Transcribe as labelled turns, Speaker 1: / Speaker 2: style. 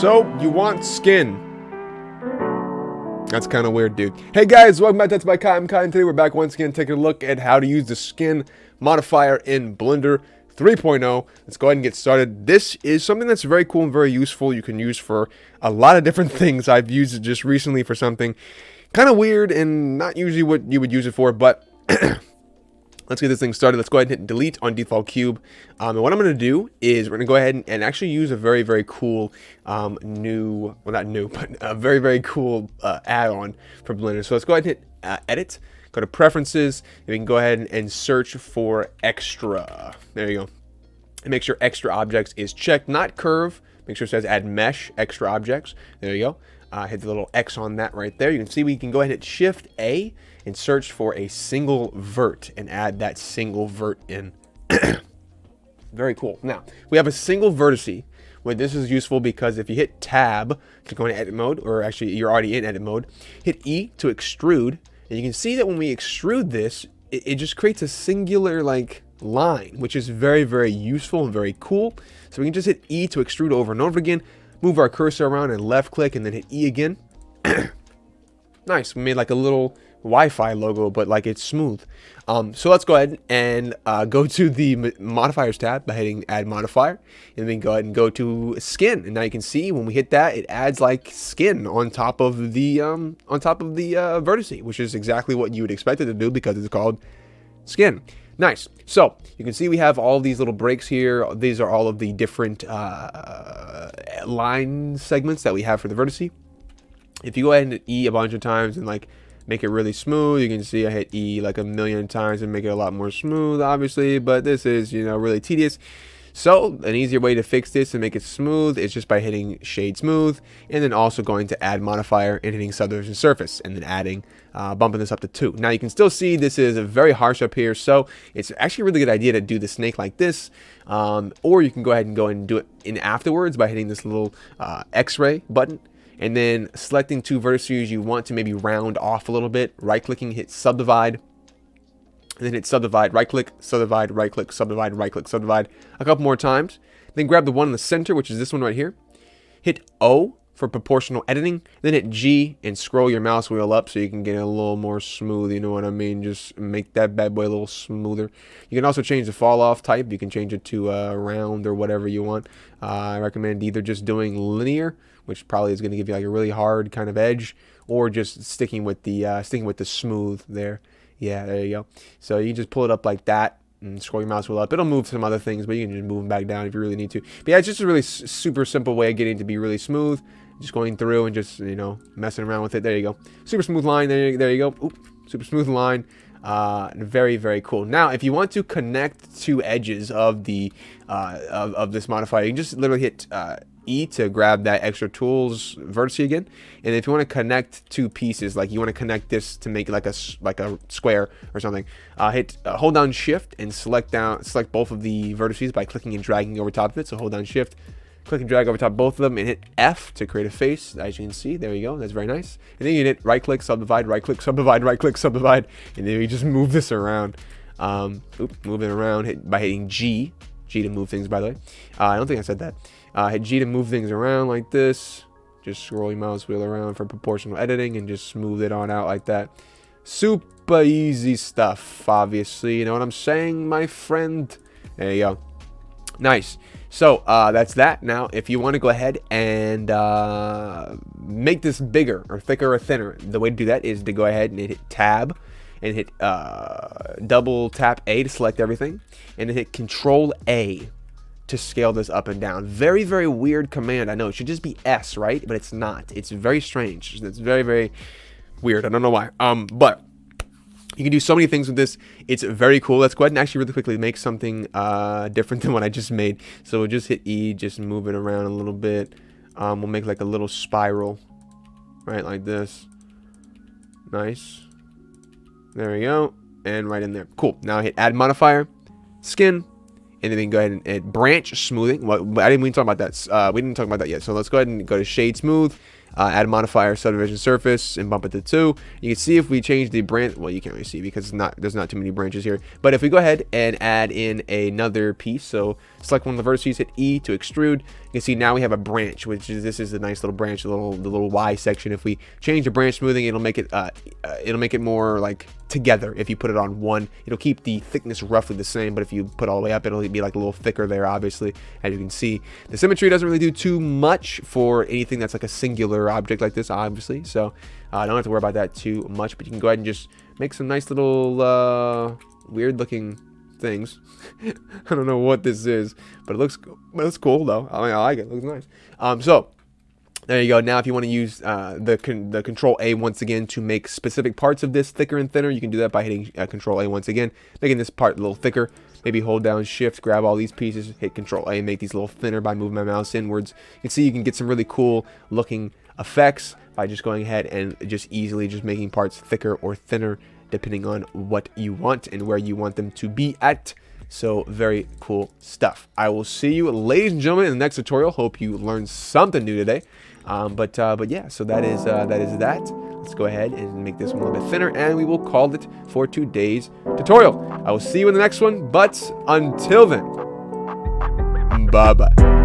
Speaker 1: So, you want skin. That's kind of weird, dude. Hey guys, welcome back to TutsByKai. I'm Kai, and today we're back once again taking a look at how to use the skin modifier in Blender 3.0. Let's go ahead and get started. This is something that's very cool and very useful. You can use for a lot of different things. I've used it just recently for something kind of weird and not usually what you would use it for, but let's get this thing started. Let's go ahead and hit delete on default cube. And what I'm going to do is we're going to go ahead and actually use a very, very cool well, not new, but a very, very cool add-on for Blender. So let's go ahead and hit edit, go to preferences, and we can go ahead and search for extra. There you go. And make sure extra objects is checked, not curve. Make sure it says add mesh, extra objects. There you go. Hit the little X on that right there. You can see we can go ahead and hit Shift A and search for a single vert and add that single vert in. Very cool. Now, we have a single vertice. Well, this is useful because if you hit Tab to go into edit mode, or actually you're already in edit mode, hit E to extrude, and you can see that when we extrude this, it just creates a singular like line, which is very, very useful and very cool. So we can just hit E to extrude over and over again, move our cursor around and left click, and then hit E again. Nice. We made like a little Wi-Fi logo, but like it's smooth. So let's go ahead and go to the modifiers tab by hitting add modifier, and then go ahead and go to skin. And now you can see when we hit that, it adds like skin on top of the vertice, which is exactly what you would expect it to do because it's called skin. Nice. So you can see we have all these little breaks here. These are all of the different line segments that we have for the vertice. If you go ahead and hit E a bunch of times and like make it really smooth, you can see I hit E like a million times and make it a lot more smooth, obviously, but this is, you know, really tedious. So an easier way to fix this and make it smooth is just by hitting shade smooth, and then also going to add modifier and hitting subdivision surface, and then adding bumping this up to 2. Now you can still see this is very harsh up here, so it's actually a really good idea to do the snake like this, or you can go ahead and do it in afterwards by hitting this little X-ray button, and then selecting 2 vertices you want to maybe round off a little bit, right clicking, hit subdivide, and then hit subdivide, right click, subdivide, right click, subdivide, right click, subdivide a couple more times. Then grab the one in the center, which is this one right here. Hit O for proportional editing, then hit G and scroll your mouse wheel up so you can get it a little more smooth, you know what I mean? Just make that bad boy a little smoother. You can also change the fall off type. You can change it to round or whatever you want. I recommend either just doing linear, which probably is going to give you like a really hard kind of edge, or just sticking with the smooth there. Yeah, there you go. So you just pull it up like that and scroll your mouse wheel up. It'll move some other things, but you can just move them back down if you really need to. But yeah, it's just a really super simple way of getting it to be really smooth. Just going through and just, you know, messing around with it. There you go. Super smooth line. There you go. Oop, super smooth line. Very, very cool. Now, if you want to connect 2 edges of the of this modifier, you can just literally hit E to grab that extra tools vertice again. And if you want to connect 2 pieces, like you want to connect this to make like a square or something, hit hold down Shift and select both of the vertices by clicking and dragging over top of it. So hold down Shift, click and drag over top of both of them, and hit F to create a face. As you can see, there you go. That's very nice. And then you hit right click, subdivide, right click, subdivide, right click, subdivide, and then you just move this around. Move it around by hitting G to move things, by the way. I don't think I said that. Hit G to move things around like this. Just scroll your mouse wheel around for proportional editing and just smooth it on out like that. Super easy stuff, obviously. You know what I'm saying, my friend? There you go. Nice. So that's that. Now, if you want to go ahead and make this bigger or thicker or thinner, the way to do that is to go ahead and hit Tab and hit double tap A to select everything, and then hit Control A to scale this up and down. Very, very weird command. I know it should just be S, right? But it's not. It's very strange. It's very, very weird. I don't know why. But you can do so many things with this. It's very cool. Let's go ahead and actually really quickly make something different than what I just made. So we'll just hit E, just move it around a little bit. We'll make like a little spiral, right, like this. Nice. There we go. And right in there. Cool. Now hit add modifier, skin, and then we can go ahead and hit branch smoothing. Well, I didn't even talk about that. We didn't talk about that yet. So let's go ahead and go to shade smooth, add a modifier, subdivision surface, and bump it to 2. You can see if we change the branch, well, you can't really see because there's not too many branches here. But if we go ahead and add in another piece, so select one of the vertices, hit E to extrude, You can see now we have a branch, which is, this is a nice little branch, the little Y section. If we change the branch smoothing, it'll make it more like together. If you put it on one, it'll keep the thickness roughly the same, but if you put all the way up, it'll be like a little thicker there, obviously, as you can see. The symmetry doesn't really do too much for anything that's like a singular object like this, obviously, so I don't have to worry about that too much, but you can go ahead and just make some nice little weird looking things. I don't know what this is, but it looks cool though. I mean, I like it. It looks nice. So there you go. Now if you want to use the Control A once again to make specific parts of this thicker and thinner, you can do that by hitting Control A once again, making this part a little thicker. Maybe hold down Shift, grab all these pieces, hit Control A, make these a little thinner by moving my mouse inwards. You can see you can get some really cool looking effects by just going ahead and just easily just making parts thicker or thinner, depending on what you want and where you want them to be at. So very cool stuff. I will see you, ladies and gentlemen, in the next tutorial. Hope you learned something new today. But yeah, so that is that. Let's go ahead and make this one a little bit thinner, and we will call it for today's tutorial. I will see you in the next one, but until then, bye-bye.